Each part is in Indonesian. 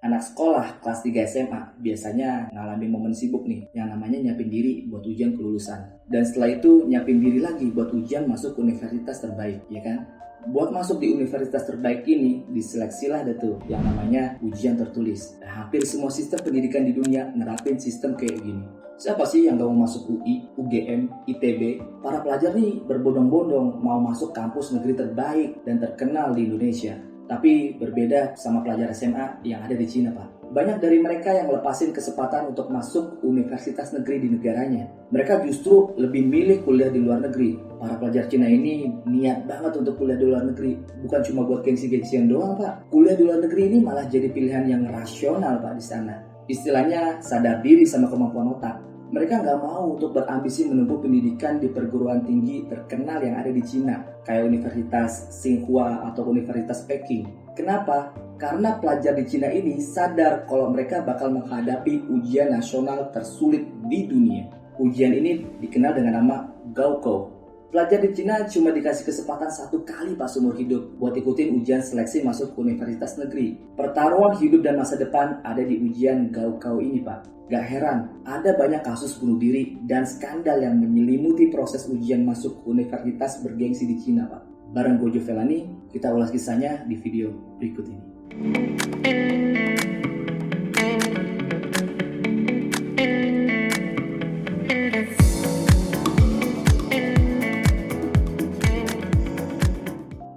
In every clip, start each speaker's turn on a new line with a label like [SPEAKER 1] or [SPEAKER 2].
[SPEAKER 1] Anak sekolah kelas 3 SMA biasanya ngalamin momen sibuk nih yang namanya nyiapin diri buat ujian kelulusan. Dan setelah itu nyiapin diri lagi buat ujian masuk universitas terbaik, ya kan? Buat masuk di universitas terbaik ini, diseleksilah ada tuh yang namanya ujian tertulis. Hampir semua sistem pendidikan di dunia nerapin sistem kayak gini. Siapa sih yang gak mau masuk UI, UGM, ITB? Para pelajar nih berbondong-bondong mau masuk kampus negeri terbaik dan terkenal di Indonesia. Tapi berbeda sama pelajar SMA yang ada di Cina, Pak. Banyak dari mereka yang lepasin kesempatan untuk masuk universitas negeri di negaranya. Mereka justru lebih milih kuliah di luar negeri. Para pelajar Cina ini niat banget untuk kuliah di luar negeri. Bukan cuma buat gengsi-gengsian doang, Pak. Kuliah di luar negeri ini malah jadi pilihan yang rasional, Pak, di sana. Istilahnya sadar diri sama kemampuan otak. Mereka nggak mau untuk berambisi menempuh pendidikan di perguruan tinggi terkenal yang ada di Cina, kayak Universitas Tsinghua atau Universitas Peking. Kenapa? Karena pelajar di Cina ini sadar kalau mereka bakal menghadapi ujian nasional tersulit di dunia. Ujian ini dikenal dengan nama Gaokao. Pelajar di Cina cuma dikasih kesempatan 1 kali pas seumur hidup buat ikutin ujian seleksi masuk universitas negeri. Pertaruhan hidup dan masa depan ada di ujian Gaokao ini, Pak. Gak heran, ada banyak kasus bunuh diri dan skandal yang menyelimuti proses ujian masuk universitas bergengsi di Cina, Pak. Bareng Gojo Velani, kita ulas kisahnya di video berikut ini.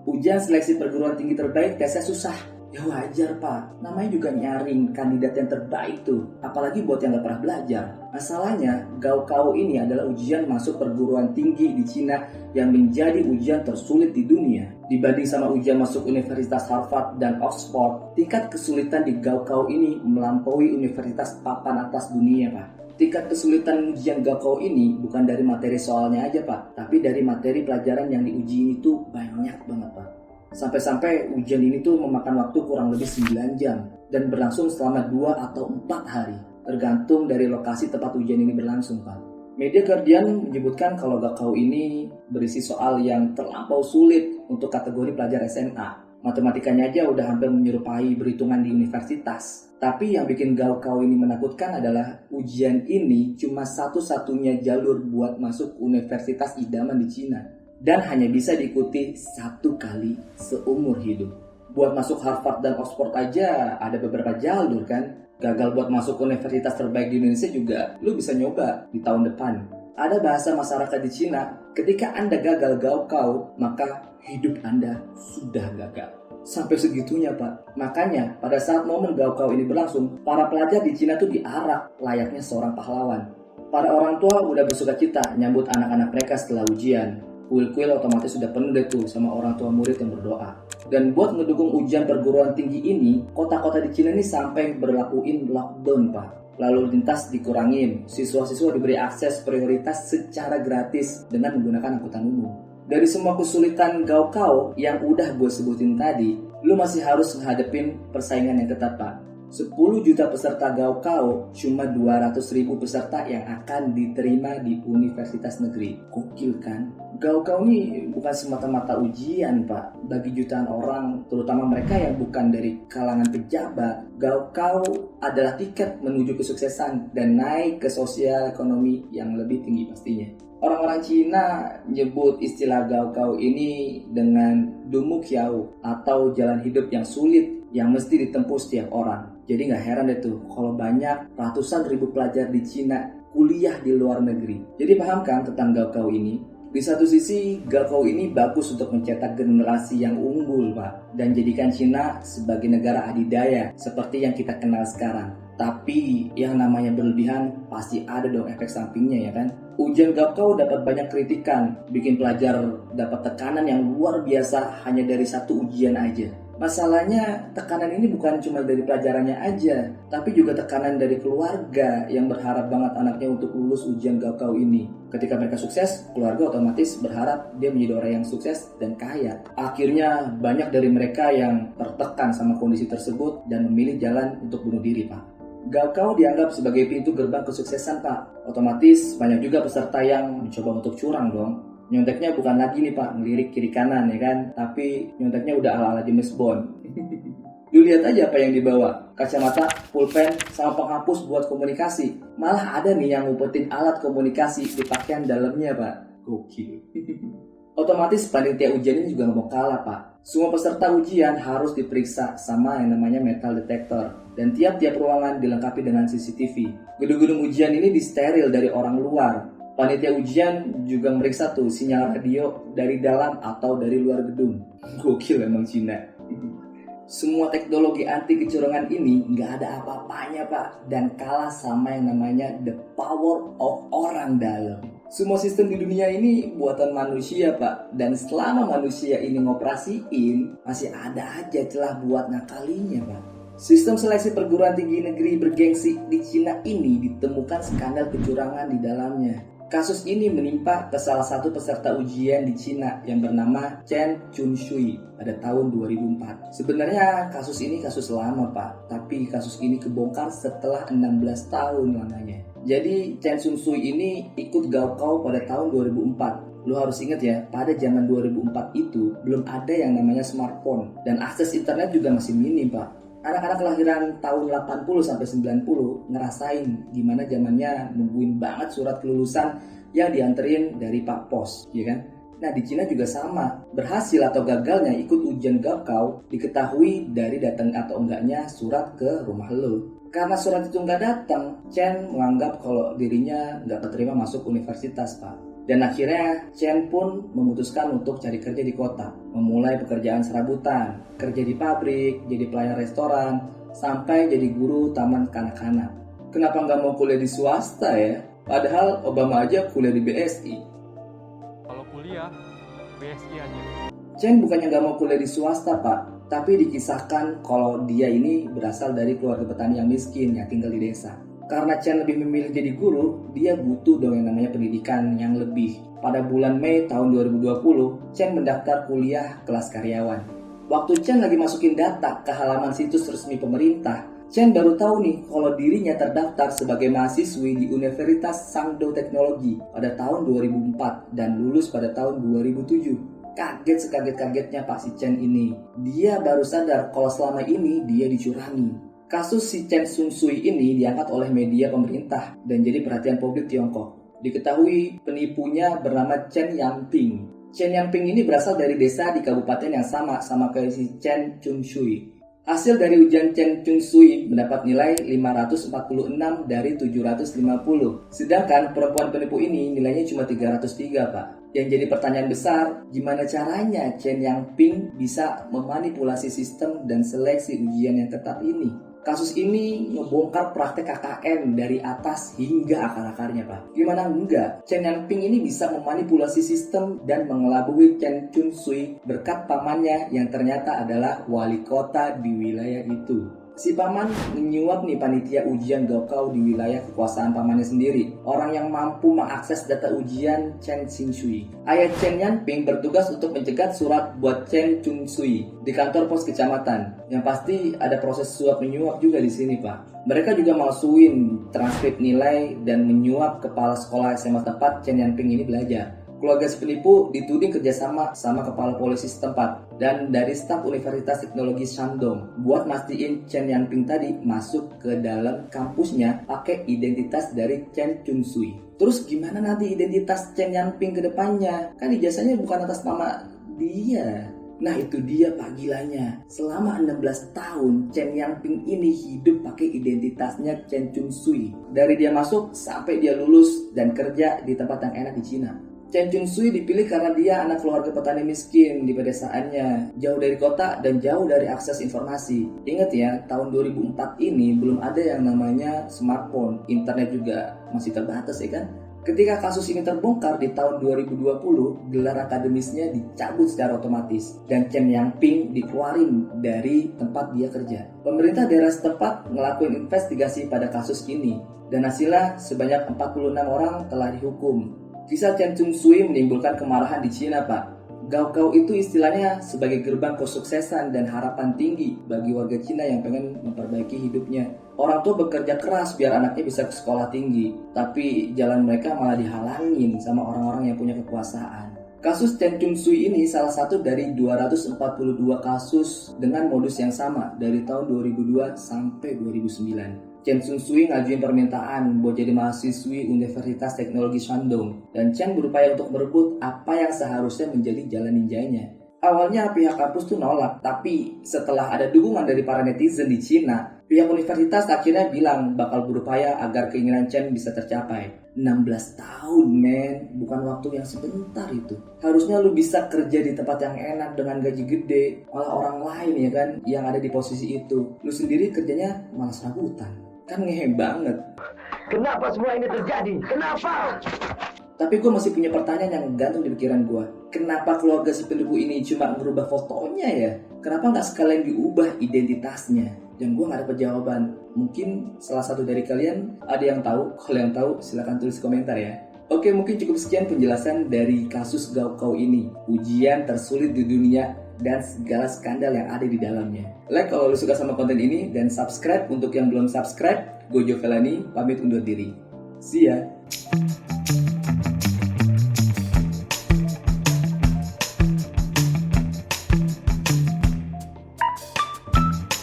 [SPEAKER 1] Ujian seleksi perguruan tinggi terbaik tesnya susah. Ya wajar, Pak, namanya juga nyaring kandidat yang terbaik tuh. Apalagi buat yang gak pernah belajar. Masalahnya, Gaokao ini adalah ujian masuk perguruan tinggi di Cina yang menjadi ujian tersulit di dunia. Dibanding sama ujian masuk Universitas Harvard dan Oxford, tingkat kesulitan di Gaokao ini melampaui universitas papan atas dunia, Pak. Tingkat kesulitan ujian Gaokao ini bukan dari materi soalnya aja, Pak, tapi dari materi pelajaran yang diuji itu banyak banget, Pak. Sampai-sampai ujian ini tuh memakan waktu kurang lebih 9 jam dan berlangsung selama 2 atau 4 hari, tergantung dari lokasi tempat ujian ini berlangsung, Pak. Media Guardian menyebutkan kalau Gaokao ini berisi soal yang terlampau sulit untuk kategori pelajar SMA. Matematikanya aja udah hampir menyerupai perhitungan di universitas. Tapi yang bikin Gaokao ini menakutkan adalah ujian ini cuma satu-satunya jalur buat masuk universitas idaman di Cina. Dan hanya bisa diikuti 1 kali seumur hidup. Buat masuk Harvard dan Oxford aja ada beberapa jalur kan. Gagal buat masuk universitas terbaik di Indonesia juga lu bisa nyoba di tahun depan. Ada bahasa masyarakat di Cina, ketika Anda gagal Gaokao, maka hidup Anda sudah gagal. Sampai segitunya, Pak. Makanya pada saat momen Gaokao ini berlangsung, para pelajar di Cina tuh diarak layaknya seorang pahlawan. Para orang tua udah bersuka cita nyambut anak-anak mereka setelah ujian. Kuil-kuil otomatis sudah penuh deh tuh sama orang tua murid yang berdoa. Dan buat ngedukung ujian perguruan tinggi ini, kota-kota di Cina ini sampai berlakuin lockdown, Pak. Lalu lintas dikurangin, siswa-siswa diberi akses prioritas secara gratis dengan menggunakan angkutan umum. Dari semua kesulitan Gaokao yang udah gue sebutin tadi, lu masih harus menghadapin persaingan yang ketat, Pak. 10 juta peserta Gaokao, cuma 200.000 peserta yang akan diterima di universitas negeri. Gokil kan? Gaokao ini bukan semata-mata ujian, Pak. Bagi jutaan orang, terutama mereka yang bukan dari kalangan pejabat, Gaokao adalah tiket menuju kesuksesan dan naik ke sosial ekonomi yang lebih tinggi pastinya. Orang-orang Cina nyebut istilah Gaokao ini dengan Dumu Qiao atau jalan hidup yang sulit yang mesti ditempuh setiap orang. Jadi gak heran deh tuh kalau banyak ratusan ribu pelajar di Cina kuliah di luar negeri. Jadi paham kan tentang Gaokao ini? Di satu sisi, Gaokao ini bagus untuk mencetak generasi yang unggul, Pak, dan jadikan Cina sebagai negara adidaya seperti yang kita kenal sekarang. Tapi yang namanya berlebihan pasti ada dong efek sampingnya, ya kan? Ujian Gaokao dapat banyak kritikan, bikin pelajar dapat tekanan yang luar biasa hanya dari 1 ujian aja. Masalahnya tekanan ini bukan cuma dari pelajarannya aja, tapi juga tekanan dari keluarga yang berharap banget anaknya untuk lulus ujian Gaokao ini. Ketika mereka sukses, keluarga otomatis berharap dia menjadi orang yang sukses dan kaya. Akhirnya banyak dari mereka yang tertekan sama kondisi tersebut dan memilih jalan untuk bunuh diri, Pak. Gaokao dianggap sebagai pintu gerbang kesuksesan, Pak. Otomatis banyak juga peserta yang mencoba untuk curang dong. Nyonteknya bukan lagi nih, Pak, ngelirik kiri kanan ya kan, tapi nyonteknya udah ala-ala James Bond. Lu lihat aja apa yang dibawa. Kacamata, pulpen, sama penghapus buat komunikasi. Malah ada nih yang ngumpetin alat komunikasi di pakaian dalamnya, Pak. Gokil. Otomatis panitia ujian ini juga nggak mau kalah, Pak. Semua peserta ujian harus diperiksa sama yang namanya metal detector. Dan tiap-tiap ruangan dilengkapi dengan CCTV. Gedung-gedung ujian ini disteril dari orang luar. Panitia ujian juga meriksa tuh sinyal radio dari dalam atau dari luar gedung. Gokil emang Cina. Semua teknologi anti kecurangan ini nggak ada apa-apanya, Pak, dan kalah sama yang namanya the power of orang dalam. Semua sistem di dunia ini buatan manusia, Pak, dan selama manusia ini ngoperasiin masih ada aja celah buat ngakalinya, Pak. Sistem seleksi perguruan tinggi negeri bergengsi di Cina ini ditemukan skandal kecurangan di dalamnya. Kasus ini menimpa ke salah satu peserta ujian di Cina yang bernama Chen Chunshui pada tahun 2004. Sebenarnya kasus ini kasus lama, Pak, tapi kasus ini kebongkar setelah 16 tahun lamanya. Jadi Chen Chunshui ini ikut gaokao pada tahun 2004. Lu harus ingat ya, pada zaman 2004 itu belum ada yang namanya smartphone dan akses internet juga masih minim, Pak. Anak-anak kelahiran tahun 80 sampai 90 ngerasain gimana zamannya nungguin banget surat kelulusan yang dianterin dari Pak Pos, ya kan? Nah, di Cina juga sama. Berhasil atau gagalnya ikut ujian gaokao diketahui dari datang atau enggaknya surat ke rumah lo. Karena surat itu nggak datang, Chen menganggap kalau dirinya nggak keterima masuk universitas, Pak. Dan akhirnya Chen pun memutuskan untuk cari kerja di kota, memulai pekerjaan serabutan, kerja di pabrik, jadi pelayan restoran, sampai jadi guru taman kanak-kanak. Kenapa nggak mau kuliah di swasta ya? Padahal Obama aja kuliah di BSI.
[SPEAKER 2] Kalau kuliah, BSI aja.
[SPEAKER 1] Chen bukannya nggak mau kuliah di swasta, Pak, tapi dikisahkan kalau dia ini berasal dari keluarga petani yang miskin yang tinggal di desa. Karena Chen lebih memilih jadi guru, dia butuh dong yang namanya pendidikan yang lebih. Pada bulan Mei tahun 2020, Chen mendaftar kuliah kelas karyawan. Waktu Chen lagi masukin data ke halaman situs resmi pemerintah, Chen baru tahu nih kalau dirinya terdaftar sebagai mahasiswi di Universitas Sangdo Teknologi pada tahun 2004 dan lulus pada tahun 2007. Kaget sekaget-kagetnya Pak si Chen ini. Dia baru sadar kalau selama ini dia dicurangi. Kasus si Chen Chunshui ini diangkat oleh media pemerintah dan jadi perhatian publik Tiongkok. Diketahui penipunya bernama Chen Yangping. Chen Yangping ini berasal dari desa di kabupaten yang sama kayak si Chen Chunshui. Hasil dari ujian Chen Chunshui mendapat nilai 546 dari 750. Sedangkan perempuan penipu ini nilainya cuma 303, Pak. Yang jadi pertanyaan besar, gimana caranya Chen Yangping bisa memanipulasi sistem dan seleksi ujian yang ketat ini? Kasus ini ngebongkar praktek KKN dari atas hingga akar-akarnya, Pak. Gimana enggak? Chen Yangping ini bisa memanipulasi sistem dan mengelabui Chen Chunshui berkat pamannya yang ternyata adalah wali kota di wilayah itu. Si paman menyuap nih panitia ujian gaokao di wilayah kekuasaan pamannya sendiri. Orang yang mampu mengakses data ujian Chen Chunshui. Ayah Chen Yangping bertugas untuk mencegat surat buat Chen Chunshui di kantor pos kecamatan. Yang pasti ada proses suap menyuap juga di sini, Pak. Mereka juga malsuin transkrip nilai dan menyuap kepala sekolah SMA tempat Chen Yangping ini belajar. Keluarga si penipu dituding kerjasama sama kepala polisi setempat dan dari staf Universitas Teknologi Shandong buat mastiin Chen Yangping tadi masuk ke dalam kampusnya pakai identitas dari Chen Chunshui. Terus gimana nanti identitas Chen Yangping ke depannya? Kan ijazahnya bukan atas nama dia. Nah itu dia Pak gilanya. Selama 16 tahun Chen Yangping ini hidup pakai identitasnya Chen Chunshui. Dari dia masuk sampai dia lulus dan kerja di tempat yang enak di Cina. Chen Chunshui dipilih karena dia anak keluarga petani miskin di pedesaannya, jauh dari kota dan jauh dari akses informasi. Ingat ya, tahun 2004 ini belum ada yang namanya smartphone, internet juga masih terbatas ya kan? Ketika kasus ini terbongkar di tahun 2020, gelar akademisnya dicabut secara otomatis dan Chen Yangping dikeluarin dari tempat dia kerja. Pemerintah daerah setempat ngelakuin investigasi pada kasus ini dan hasilnya sebanyak 46 orang telah dihukum. Kisah Chen Chunshui menimbulkan kemarahan di Cina, Pak. Gaokao itu istilahnya sebagai gerbang kesuksesan dan harapan tinggi bagi warga Cina yang pengen memperbaiki hidupnya. Orang tua bekerja keras biar anaknya bisa ke sekolah tinggi, tapi jalan mereka malah dihalangin sama orang-orang yang punya kekuasaan. Kasus Chen Chun-sui ini salah satu dari 242 kasus dengan modus yang sama dari tahun 2002 sampai 2009. Chen Chun-sui ngajuin permintaan buat jadi mahasiswi Universitas Teknologi Shandong, dan Chen berupaya untuk merebut apa yang seharusnya menjadi jalan ninjanya. Awalnya pihak kampus tuh nolak, tapi setelah ada dukungan dari para netizen di Cina, pihak universitas akhirnya bilang bakal berupaya agar keinginan Chen bisa tercapai. 16 tahun men, bukan waktu yang sebentar itu. Harusnya lu bisa kerja di tempat yang enak dengan gaji gede, malah orang lain ya kan yang ada di posisi itu. Lu sendiri kerjanya malah serabutan. Kan ngehe banget.
[SPEAKER 3] Kenapa semua ini terjadi? Kenapa?
[SPEAKER 1] Tapi gue masih punya pertanyaan yang gantung di pikiran gue. Kenapa keluarga si penipu ini cuma merubah fotonya ya? Kenapa nggak sekalian diubah identitasnya? Dan gue nggak dapet jawaban. Mungkin salah satu dari kalian ada yang tahu. Kalau yang tahu silahkan tulis komentar ya. Oke, mungkin cukup sekian penjelasan dari kasus Gaokao ini. Ujian tersulit di dunia dan segala skandal yang ada di dalamnya. Like kalau lu suka sama konten ini, dan subscribe untuk yang belum subscribe. Gue Jovelani, pamit undur diri. See ya.